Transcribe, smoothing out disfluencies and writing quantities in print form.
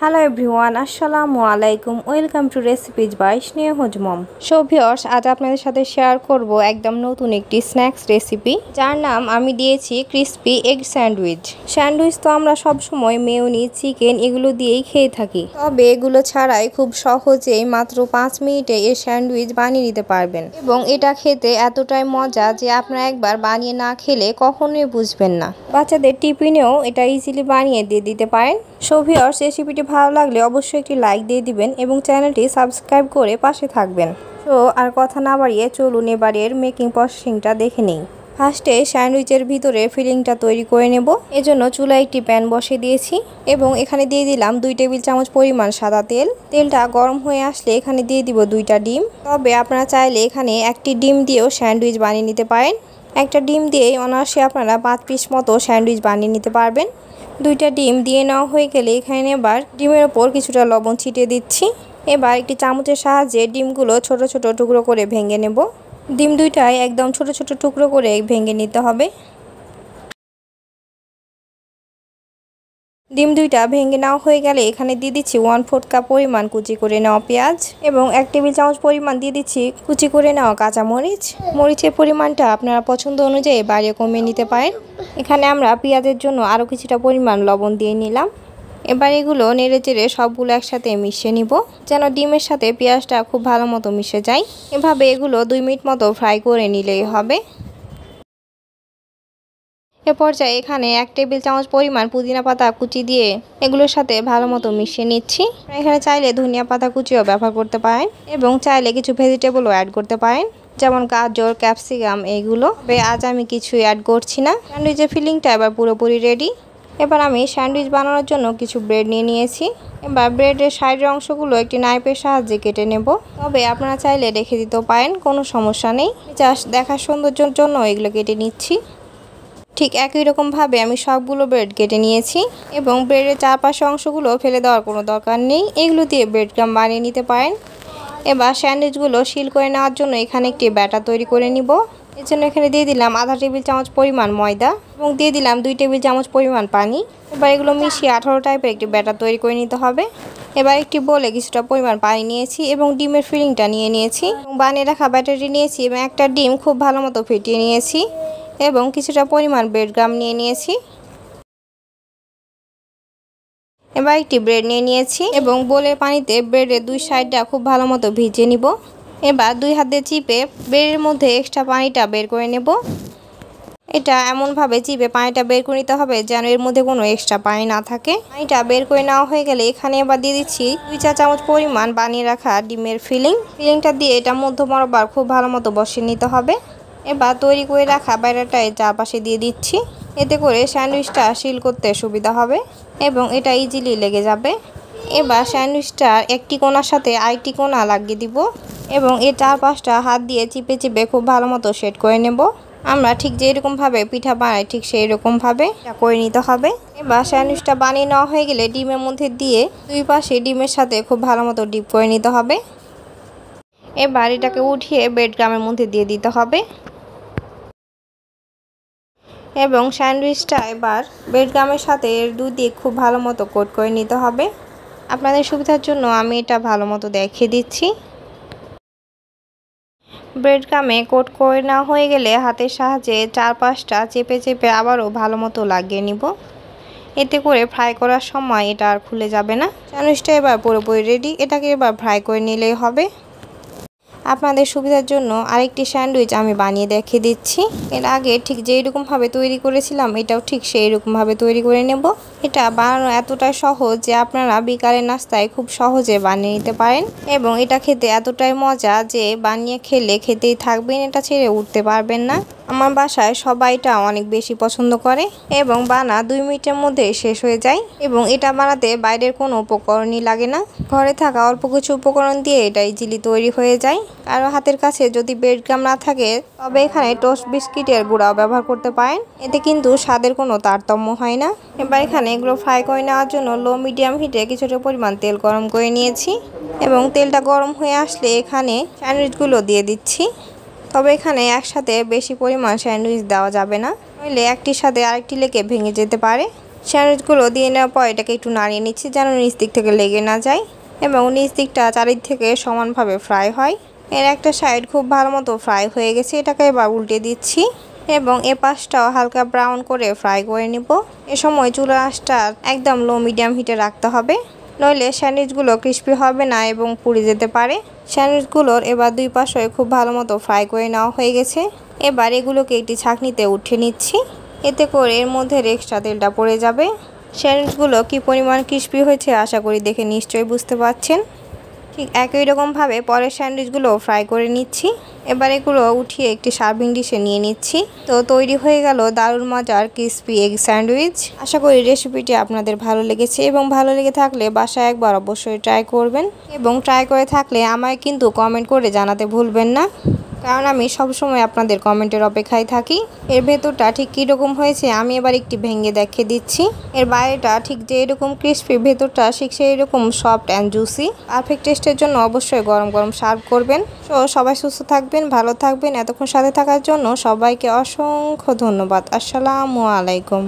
Hello everyone, আসসালামু আলাইকুম। Welcome to recipes by Sneha's mom. So viewers, আজ আপনাদের সাথে শেয়ার করব একদম নতুন একটি স্ন্যাক্স রেসিপি, যার নাম আমি দিয়েছি ক্রিসপি এগ স্যান্ডউইচ। স্যান্ডউইচ তো আমরা সবসময় মেয়োনিজ, চিকেন এগুলো দিয়েই খেয়ে থাকি, তবে এগুলো ছাড়াই খুব সহজেই মাত্র 5 মিনিটে এই স্যান্ডউইচ বানিয়ে নিতে পারবেন। এবং এটা খেতে এতটাই মজা যে আপনারা একবার বানিয়ে না খেলে কখনোই বুঝবেন না। বাচ্চাদের টিফিনেও এটা ইজিলি বানিয়ে দিয়ে দিতে পারেন। সো ভিউয়ার্স, রেসিপিটি ভালো লাগলে অবশ্যই একটি লাইক দিয়ে দিবেন এবং চ্যানেলটি সাবস্ক্রাইব করে পাশে থাকবেন। তো আর কথা না বাড়িয়ে চলুন এবারের মেকিং প্রসেসিংটা দেখে নিই। ফার্স্টে স্যান্ডউইচের ভিতরে ফিলিংটা তৈরি করে নেব। এজন্য চুলায় একটি প্যান বসিয়ে দিয়েছি এবং এখানে দিয়ে দিলাম 2 টেবিল চামচ পরিমাণ সাদা তেল। তেলটা গরম হয়ে আসলে এখানে দিয়ে দিব 2টা ডিম। তবে আপনারা চাইলে এখানে একটি ডিম দিয়েও স্যান্ডউইচ বানিয়ে নিতে পারেন। একটা ডিম দিয়ে অনায়াসে আপনারা 5 পিস মতো স্যান্ডউইচ বানিয়ে নিতে পারবেন। 2টা ডিম দিয়ে নেওয়া হয়ে গেলে এখানে এবার ডিমের ওপর কিছুটা লবণ ছিটিয়ে দিচ্ছি। এবার একটি চামচের সাহায্যে ডিমগুলো ছোট ছোট টুকরো করে ভেঙে নেব। ডিম 2টাই একদম ছোট ছোট টুকরো করে ভেঙে নিতে হবে। ডিম 2টা ভেঙে নেওয়া হয়ে গেলে এখানে দিয়ে দিচ্ছি 1/4 কাপ পরিমাণ কুচি করে নেওয়া পেঁয়াজ এবং 1 টেবিল চামচ পরিমাণ দিয়ে দিচ্ছি কুচি করে নেওয়া কাঁচামরিচ। মরিচের পরিমাণটা আপনারা পছন্দ অনুযায়ী বাড়িয়ে কমিয়ে নিতে পারেন। এখানে আমরা পেঁয়াজের জন্য আরও কিছুটা পরিমাণ লবণ দিয়ে নিলাম। এবার এগুলো নেড়েচেড়ে সবগুলো একসাথে মিশিয়ে নিব, যেন ডিমের সাথে পেঁয়াজটা খুব ভালো মতো মিশে যায়। এভাবে এগুলো 2 মিনিট মতো ফ্রাই করে নিলেই হবে। এ পর্যায়ে এখানে 1 টেবিল চামচ পরিমাণ পুদিনা পাতা কুচি দিয়ে এগুলোর সাথে ভালো মতো মিশিয়ে নিচ্ছি। এখানে চাইলে ধনিয়া পাতা কুচিও ব্যবহার করতে পারেন এবং চাইলে কিছু ভেজিটেবলও অ্যাড করতে পারেন, যেমন গাজর, ক্যাপসিকাম এইগুলো। আজ আমি কিছুই অ্যাড করছি না। স্যান্ডউইচের ফিলিংটা এবার পুরোপুরি রেডি। এবার আমি স্যান্ডউইচ বানানোর জন্য কিছু ব্রেড নিয়ে নিয়েছি। এবার ব্রেডের সাইডের অংশগুলো একটি নাইফের সাহায্যে কেটে নেব। তবে আপনারা চাইলে রেখে দিতেও পারেন, কোনো সমস্যা নেই। জাস্ট দেখার সৌন্দর্যের জন্য এগুলো কেটে নিচ্ছি। ঠিক একই রকমভাবে আমি সবগুলো ব্রেড কেটে নিয়েছি এবং ব্রেডের চারপাশে অংশগুলো ফেলে দেওয়ার কোনো দরকার নেই। এগুলো দিয়ে ব্রেড ক্রাম্ব বানিয়ে নিতে পারেন। এবার স্যান্ডউইচগুলো সিল করে নেওয়ার জন্য এখানে একটি ব্যাটার তৈরি করে নিব। এর জন্য এখানে দিয়ে দিলাম আধা টেবিল চামচ পরিমাণ ময়দা এবং দিয়ে দিলাম 2 টেবিল চামচ পরিমাণ পানি। এবার এগুলো মিশিয়ে 18 টাইপের একটি ব্যাটার তৈরি করে নিতে হবে। এবার একটি বোলে কিছুটা পরিমাণ পানি নিয়েছি এবং ডিমের ফিলিংটা নিয়ে নিয়েছি এবং বানিয়ে রাখা ব্যাটারটি নিয়েছি এবং একটা ডিম খুব ভালো মতো ফেটিয়ে নিয়েছি এবং কিছুটা পরিমাণ ব্রেড ক্রাম্ব নিয়ে নিয়েছি। এবার একটি ব্রেড নিয়ে নিয়েছি এবং বোলের পানিতে ব্রেডের 2 সাইডটা খুব ভালো মতো ভিজিয়ে নিব। এবার 2 হাত দিয়ে চিপে ব্রেডের মধ্যে এক্সট্রা পানিটা বের করে নেব। এটা এমনভাবে চিপে পানিটা বের করে নিতে হবে যেন এর মধ্যে কোনো এক্সট্রা পানি না থাকে। পানিটা বের করে নেওয়া হয়ে গেলে এখানে এবার দিয়ে দিচ্ছি 2 চা চামচ পরিমাণ বানিয়ে রাখা ডিমের ফিলিংটা দিয়ে এটা মধ্য বরাবর খুব ভালো মতো বসিয়ে নিতে হবে। এবার তৈরি করে রাখা ব্যাটারটা চারপাশে দিয়ে দিচ্ছি। এতে করে স্যান্ডউইচটা সিল করতে সুবিধা হবে এবং এটা ইজিলি লেগে যাবে। এবার স্যান্ডউইচটার একটি কোণার সাথে আরেকটি কোণা লাগিয়ে দিব এবং এর চারপাশটা হাত দিয়ে চিপে চিপে খুব ভালো মতো সেট করে নেব। আমরা ঠিক যেরকমভাবে পিঠা বানাই ঠিক সেই রকমভাবে করে নিতে হবে। এবার স্যান্ডউইচটা বানিয়ে নেওয়া হয়ে গেলে ডিমের মধ্যে দিয়ে 2 পাশে ডিমের সাথে খুব ভালো মতো ডিপ করে নিতে হবে। এবার এটাকে উঠিয়ে ব্রেড ক্রাম্বের মধ্যে দিয়ে দিতে হবে এবং স্যান্ডউইচটা এবার ব্রেড ক্রাম্বের সাথে এর 2 দিক খুব ভালো মতো কোট করে নিতে হবে। আপনাদের সুবিধার জন্য আমি এটা ভালো মতো দেখিয়ে দিচ্ছি। ব্রেড ক্রাম্বে কোট করে নেওয়া হয়ে গেলে হাতের সাহায্যে চারপাশটা চেপে চেপে আবারও ভালো মতো লাগিয়ে নিব। এতে করে ফ্রাই করার সময় এটা আর খুলে যাবে না। স্যান্ডউইচটা এবার পুরোপুরি রেডি। এটাকে এবার ফ্রাই করে নিলেই হবে। আপনাদের সুবিধার জন্য আরেকটি স্যান্ডউইচ আমি বানিয়ে দেখিয়ে দিচ্ছি। এর আগে ঠিক যেই রকমভাবে তৈরি করেছিলাম এটাও ঠিক সেই রকমভাবে তৈরি করে নেব। এটা বানানো এতটাই সহজ যে আপনারা বিকালের নাস্তায় খুব সহজে বানিয়ে নিতে পারেন এবং এটা খেতে এতটাই মজা যে বানিয়ে খেলে খেতেই থাকবেন, এটা ছেড়ে উঠতে পারবেন না। আমার বাসায় সবাই এটা অনেক বেশি পছন্দ করে এবং বানা 2 মিনিটের মধ্যে শেষ হয়ে যায় এবং এটা বানাতে বাইরের কোনো উপকরণই লাগে না। ঘরে থাকা অল্প কিছু উপকরণ দিয়ে এটা ইজিলি তৈরি হয়ে যায়। আর হাতের কাছে যদি ব্রেড ক্রাম্ব না থাকে তবে এখানে টোস্ট বিস্কিটের গুঁড়াও ব্যবহার করতে পারেন। এতে কিন্তু স্বাদের কোনো তারতম্য হয় না। এবার এখানে এগুলো ফ্রাই করে নেওয়ার জন্য লো মিডিয়াম হিটে কিছুটা পরিমাণ তেল গরম করে নিয়েছি এবং তেলটা গরম হয়ে আসলে এখানে স্যান্ডউইচগুলো দিয়ে দিচ্ছি। তবে এখানে একসাথে বেশি পরিমাণ স্যান্ডউইচ দেওয়া যাবে না, নইলে একটির সাথে আরেকটি লেগে ভেঙে যেতে পারে। স্যান্ডউইচগুলো দিয়ে নেওয়ার পর এটাকে একটু নাড়িয়ে নিচ্ছি যেন নিচ দিক থেকে লেগে না যায় এবং নিচ দিকটা চারিদিক থেকে সমানভাবে ফ্রাই হয়। এর একটা সাইড খুব ভালো মতো ফ্রাই হয়ে গেছে, এটাকে এবার উল্টে দিচ্ছি এবং এ পাশটাও হালকা ব্রাউন করে ফ্রাই করে নিব। এ সময় চুলার আঁচটা একদম লো মিডিয়াম হিটে রাখতে হবে, নইলে স্যান্ডউইচগুলো ক্রিস্পি হবে না এবং পুড়ে যেতে পারে। স্যান্ডউইচগুলোর এবার দুই পাশে খুব ভালো মতো ফ্রাই করে নেওয়া হয়ে গেছে। এবার এগুলোকে একটি ছাঁকনিতে উঠিয়ে নিচ্ছি, এতে করে এর মধ্যে এক্সট্রা তেলটা পড়ে যাবে। স্যান্ডউইচগুলো কি পরিমাণ ক্রিস্পি হয়েছে আশা করি দেখে নিশ্চয়ই বুঝতে পারছেন। ঠিক একই রকমভাবে পরের স্যান্ডউইচগুলো ফ্রাই করে নিচ্ছি। এবার এগুলো উঠিয়ে একটি সার্ভিং ডিশে নিয়ে নিচ্ছি। তো তৈরি হয়ে গেল দারুণ মজার ক্রিস্পি এগ স্যান্ডউইচ। আশা করি রেসিপিটি আপনাদের ভালো লেগেছে এবং ভালো লেগে থাকলে বাসায় একবার অবশ্যই ট্রাই করবেন এবং ট্রাই করে থাকলে আমায় কিন্তু কমেন্ট করে জানাতে ভুলবেন না, কারণ আমি সবসময় আপনাদের কমেন্টের অপেক্ষায় থাকি। এর ভেতরটা ঠিক কীরকম হয়েছে আমি এবার একটি ভেঙে দেখিয়ে দিচ্ছি। এর বাইরেটা ঠিক যে এরকম ক্রিস্পি, ভেতরটা ঠিক সেই রকম সফট অ্যান্ড জুসি। পারফেক্ট টেস্টের জন্য অবশ্যই গরম গরম সার্ভ করবেন। তো সবাই সুস্থ থাকবেন, ভালো থাকবেন। এতক্ষণ সাথে থাকার জন্য সবাইকে অসংখ্য ধন্যবাদ। আসসালামু আলাইকুম।